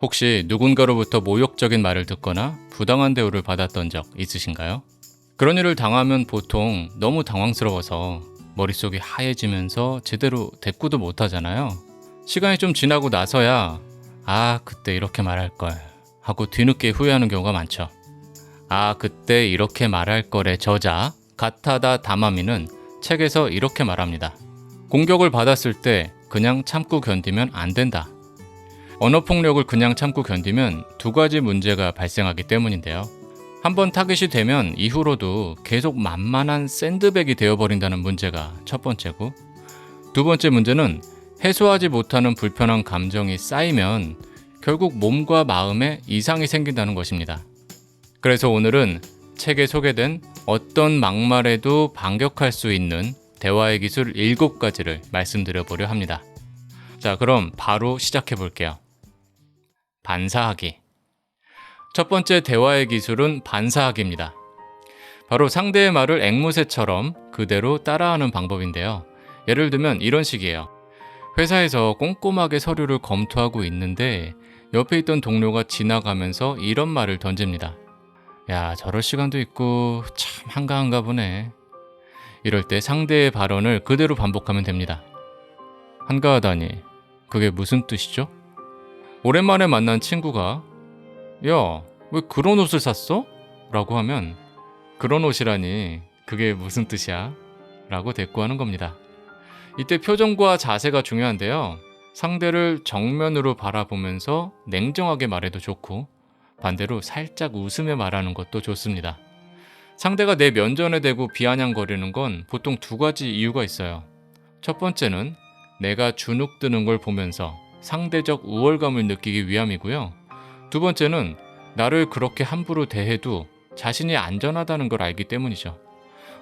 혹시 누군가로부터 모욕적인 말을 듣거나 부당한 대우를 받았던 적 있으신가요? 그런 일을 당하면 보통 너무 당황스러워서 머릿속이 하얘지면서 제대로 대꾸도 못하잖아요. 시간이 좀 지나고 나서야 그때 이렇게 말할 걸 하고 뒤늦게 후회하는 경우가 많죠. 그때 이렇게 말할 걸의 저자 가타다 다마미는 책에서 이렇게 말합니다. 공격을 받았을 때 그냥 참고 견디면 안 된다. 언어폭력을 그냥 참고 견디면 두 가지 문제가 발생하기 때문인데요. 한번 타깃이 되면 이후로도 계속 만만한 샌드백이 되어버린다는 문제가 첫 번째고, 두 번째 문제는 해소하지 못하는 불편한 감정이 쌓이면 결국 몸과 마음에 이상이 생긴다는 것입니다. 그래서 오늘은 책에 소개된 어떤 막말에도 반격할 수 있는 대화의 기술 7가지를 말씀드려보려 합니다. 자, 그럼 바로 시작해 볼게요. 반사하기. 첫 번째 대화의 기술은 반사하기입니다. 바로 상대의 말을 앵무새처럼 그대로 따라하는 방법인데요. 예를 들면 이런 식이에요. 회사에서 꼼꼼하게 서류를 검토하고 있는데 옆에 있던 동료가 지나가면서 이런 말을 던집니다. 야, 저럴 시간도 있고 참 한가한가 보네. 이럴 때 상대의 발언을 그대로 반복하면 됩니다. 한가하다니, 그게 무슨 뜻이죠? 오랜만에 만난 친구가 야, 왜 그런 옷을 샀어? 라고 하면 그런 옷이라니, 그게 무슨 뜻이야? 라고 대꾸하는 겁니다. 이때 표정과 자세가 중요한데요. 상대를 정면으로 바라보면서 냉정하게 말해도 좋고, 반대로 살짝 웃으며 말하는 것도 좋습니다. 상대가 내 면전에 대고 비아냥거리는 건 보통 두 가지 이유가 있어요. 첫 번째는 내가 주눅드는 걸 보면서 상대적 우월감을 느끼기 위함이고요. 두 번째는 나를 그렇게 함부로 대해도 자신이 안전하다는 걸 알기 때문이죠.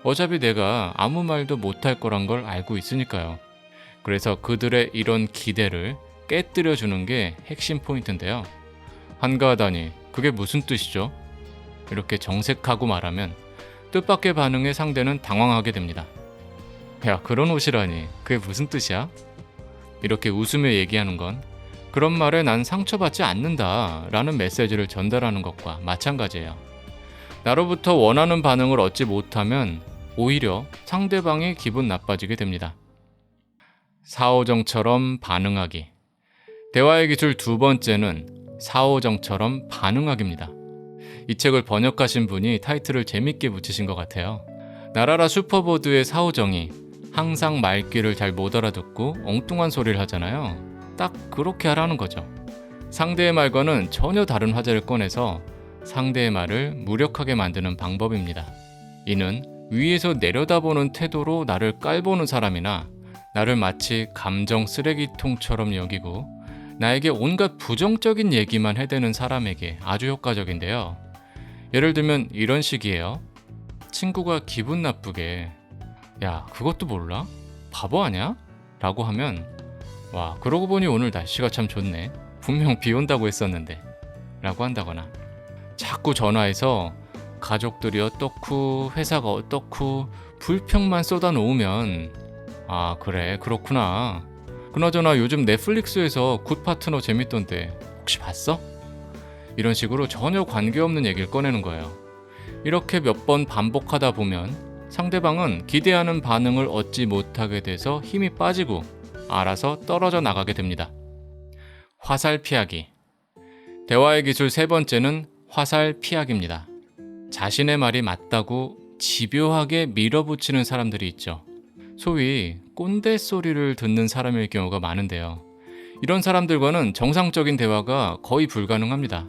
어차피 내가 아무 말도 못할 거란 걸 알고 있으니까요. 그래서 그들의 이런 기대를 깨뜨려주는 게 핵심 포인트인데요. 한가하다니, 그게 무슨 뜻이죠? 이렇게 정색하고 말하면 뜻밖의 반응에 상대는 당황하게 됩니다. 야, 그런 옷이라니, 그게 무슨 뜻이야? 이렇게 웃으며 얘기하는 건 그런 말에 난 상처받지 않는다 라는 메시지를 전달하는 것과 마찬가지예요. 나로부터 원하는 반응을 얻지 못하면 오히려 상대방이 기분 나빠지게 됩니다. 사오정처럼 반응하기. 대화의 기술 두 번째는 사오정처럼 반응하기입니다. 이 책을 번역하신 분이 타이틀을 재밌게 붙이신 것 같아요. 나라라 슈퍼보드의 사오정이 항상 말귀를 잘 못 알아듣고 엉뚱한 소리를 하잖아요. 딱 그렇게 하라는 거죠. 상대의 말과는 전혀 다른 화제를 꺼내서 상대의 말을 무력하게 만드는 방법입니다. 이는 위에서 내려다보는 태도로 나를 깔보는 사람이나 나를 마치 감정 쓰레기통처럼 여기고 나에게 온갖 부정적인 얘기만 해대는 사람에게 아주 효과적인데요. 예를 들면 이런 식이에요. 친구가 기분 나쁘게 야, 그것도 몰라? 바보 아냐? 라고 하면 와, 그러고 보니 오늘 날씨가 참 좋네. 분명 비 온다고 했었는데. 라고 한다거나, 자꾸 전화해서 가족들이 어떻고 회사가 어떻고 불평만 쏟아놓으면 그래, 그렇구나. 그나저나 요즘 넷플릭스에서 굿 파트너 재밌던데 혹시 봤어? 이런 식으로 전혀 관계없는 얘기를 꺼내는 거예요. 이렇게 몇 번 반복하다 보면 상대방은 기대하는 반응을 얻지 못하게 돼서 힘이 빠지고 알아서 떨어져 나가게 됩니다. 화살 피하기. 대화의 기술 세 번째는 화살 피하기입니다. 자신의 말이 맞다고 집요하게 밀어붙이는 사람들이 있죠. 소위 꼰대 소리를 듣는 사람일 경우가 많은데요. 이런 사람들과는 정상적인 대화가 거의 불가능합니다.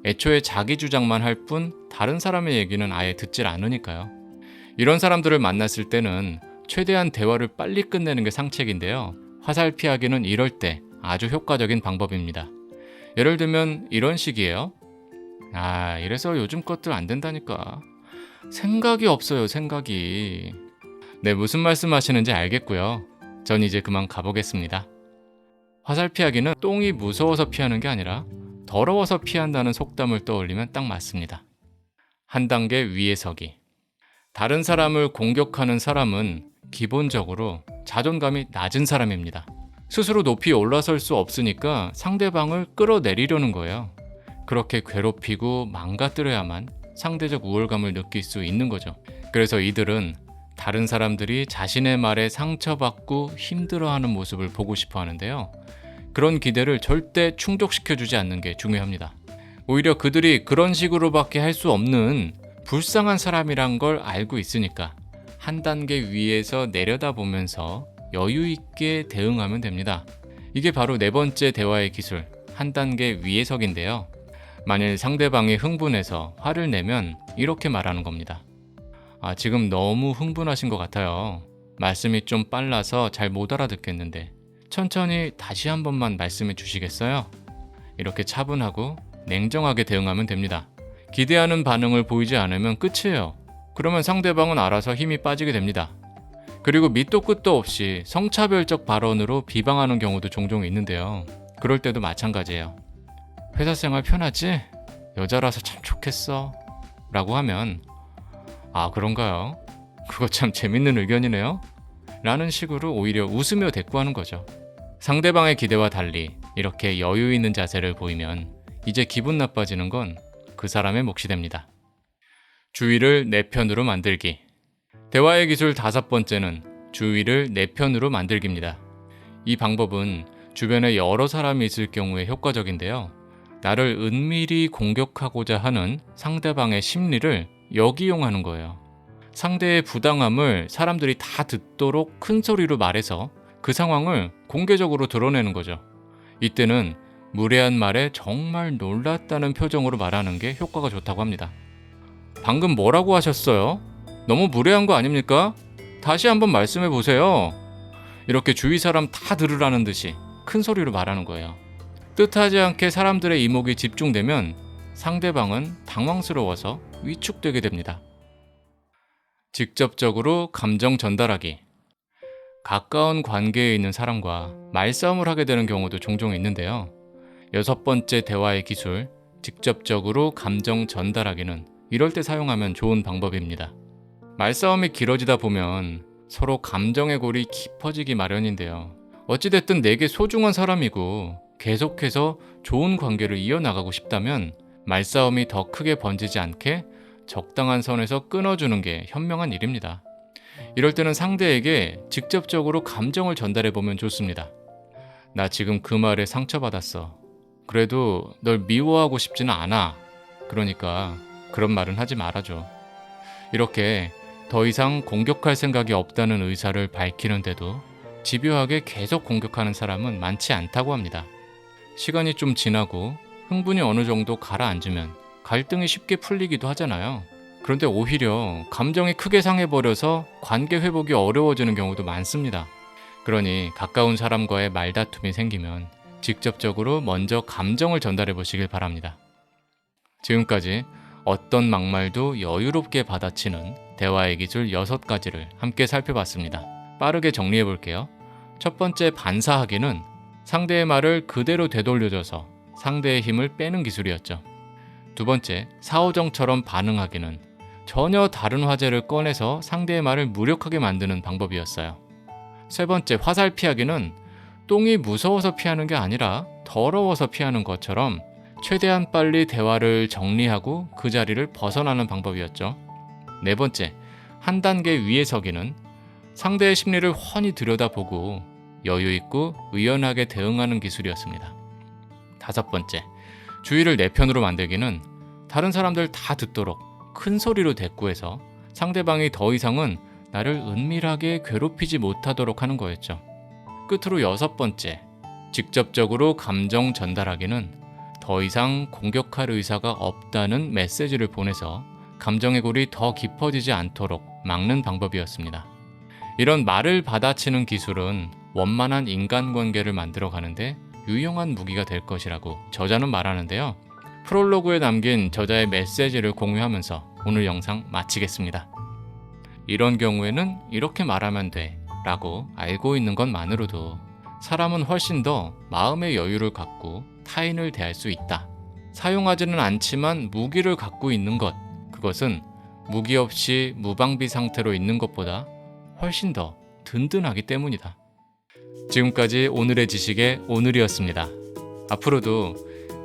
애초에 자기 주장만 할 뿐 다른 사람의 얘기는 아예 듣질 않으니까요. 이런 사람들을 만났을 때는 최대한 대화를 빨리 끝내는 게 상책인데요. 화살 피하기는 이럴 때 아주 효과적인 방법입니다. 예를 들면 이런 식이에요. 이래서 요즘 것들 안 된다니까. 생각이 없어요, 생각이. 네, 무슨 말씀 하시는지 알겠고요. 전 이제 그만 가보겠습니다. 화살 피하기는 똥이 무서워서 피하는 게 아니라 더러워서 피한다는 속담을 떠올리면 딱 맞습니다. 한 단계 위에 서기. 다른 사람을 공격하는 사람은 기본적으로 자존감이 낮은 사람입니다. 스스로 높이 올라설 수 없으니까 상대방을 끌어내리려는 거예요. 그렇게 괴롭히고 망가뜨려야만 상대적 우월감을 느낄 수 있는 거죠. 그래서 이들은 다른 사람들이 자신의 말에 상처받고 힘들어하는 모습을 보고 싶어 하는데요. 그런 기대를 절대 충족시켜주지 않는 게 중요합니다. 오히려 그들이 그런 식으로밖에 할 수 없는 불쌍한 사람이란 걸 알고 있으니까 한 단계 위에서 내려다보면서 여유 있게 대응하면 됩니다. 이게 바로 네 번째 대화의 기술, 한 단계 위에서기인데요. 만일 상대방이 흥분해서 화를 내면 이렇게 말하는 겁니다. 지금 너무 흥분하신 것 같아요. 말씀이 좀 빨라서 잘 못 알아듣겠는데 천천히 다시 한 번만 말씀해 주시겠어요? 이렇게 차분하고 냉정하게 대응하면 됩니다. 기대하는 반응을 보이지 않으면 끝이에요. 그러면 상대방은 알아서 힘이 빠지게 됩니다. 그리고 밑도 끝도 없이 성차별적 발언으로 비방하는 경우도 종종 있는데요. 그럴 때도 마찬가지예요. 회사 생활 편하지? 여자라서 참 좋겠어. 라고 하면 그런가요? 그거 참 재밌는 의견이네요. 라는 식으로 오히려 웃으며 대꾸하는 거죠. 상대방의 기대와 달리 이렇게 여유 있는 자세를 보이면 이제 기분 나빠지는 건 그 사람의 몫이 됩니다. 주의를 내 편으로 만들기. 대화의 기술 5번째는 주의를 내 편으로 만들기입니다. 이 방법은 주변에 여러 사람이 있을 경우에 효과적인데요. 나를 은밀히 공격하고자 하는 상대방의 심리를 역이용하는 거예요. 상대의 부당함을 사람들이 다 듣도록 큰 소리로 말해서 그 상황을 공개적으로 드러내는 거죠. 이때는 무례한 말에 정말 놀랐다는 표정으로 말하는 게 효과가 좋다고 합니다. 방금 뭐라고 하셨어요? 너무 무례한 거 아닙니까? 다시 한번 말씀해 보세요. 이렇게 주위 사람 다 들으라는 듯이 큰 소리로 말하는 거예요. 뜻하지 않게 사람들의 이목이 집중되면 상대방은 당황스러워서 위축되게 됩니다. 직접적으로 감정 전달하기. 가까운 관계에 있는 사람과 말싸움을 하게 되는 경우도 종종 있는데요. 6번째 대화의 기술, 직접적으로 감정 전달하기는 이럴 때 사용하면 좋은 방법입니다. 말싸움이 길어지다 보면 서로 감정의 골이 깊어지기 마련인데요. 어찌됐든 내게 소중한 사람이고 계속해서 좋은 관계를 이어나가고 싶다면 말싸움이 더 크게 번지지 않게 적당한 선에서 끊어주는 게 현명한 일입니다. 이럴 때는 상대에게 직접적으로 감정을 전달해보면 좋습니다. 나 지금 그 말에 상처받았어. 그래도 널 미워하고 싶지는 않아. 그러니까 그런 말은 하지 말아줘. 이렇게 더 이상 공격할 생각이 없다는 의사를 밝히는데도 집요하게 계속 공격하는 사람은 많지 않다고 합니다. 시간이 좀 지나고 흥분이 어느 정도 가라앉으면 갈등이 쉽게 풀리기도 하잖아요. 그런데 오히려 감정이 크게 상해버려서 관계 회복이 어려워지는 경우도 많습니다. 그러니 가까운 사람과의 말다툼이 생기면 직접적으로 먼저 감정을 전달해 보시길 바랍니다. 지금까지 어떤 막말도 여유롭게 받아치는 대화의 기술 6가지를 함께 살펴봤습니다. 빠르게 정리해 볼게요. 첫 번째, 반사하기는 상대의 말을 그대로 되돌려줘서 상대의 힘을 빼는 기술이었죠. 두 번째, 사오정처럼 반응하기는 전혀 다른 화제를 꺼내서 상대의 말을 무력하게 만드는 방법이었어요. 세 번째, 화살피하기는 똥이 무서워서 피하는 게 아니라 더러워서 피하는 것처럼 최대한 빨리 대화를 정리하고 그 자리를 벗어나는 방법이었죠. 네 번째, 한 단계 위에 서기는 상대의 심리를 훤히 들여다보고 여유 있고 의연하게 대응하는 기술이었습니다. 다섯 번째, 주의를 내 편으로 만들기는 다른 사람들 다 듣도록 큰 소리로 대꾸해서 상대방이 더 이상은 나를 은밀하게 괴롭히지 못하도록 하는 거였죠. 끝으로 6번째, 직접적으로 감정 전달하기는 더 이상 공격할 의사가 없다는 메시지를 보내서 감정의 골이 더 깊어지지 않도록 막는 방법이었습니다. 이런 말을 받아치는 기술은 원만한 인간관계를 만들어가는데 유용한 무기가 될 것이라고 저자는 말하는데요. 프롤로그에 남긴 저자의 메시지를 공유하면서 오늘 영상 마치겠습니다. 이런 경우에는 이렇게 말하면 돼 라고 알고 있는 것만으로도 사람은 훨씬 더 마음의 여유를 갖고 타인을 대할 수 있다. 사용하지는 않지만 무기를 갖고 있는 것, 그것은 무기 없이 무방비 상태로 있는 것보다 훨씬 더 든든하기 때문이다. 지금까지 오늘의 지식의 오늘이었습니다. 앞으로도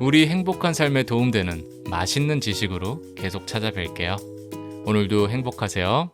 우리 행복한 삶에 도움되는 맛있는 지식으로 계속 찾아뵐게요. 오늘도 행복하세요.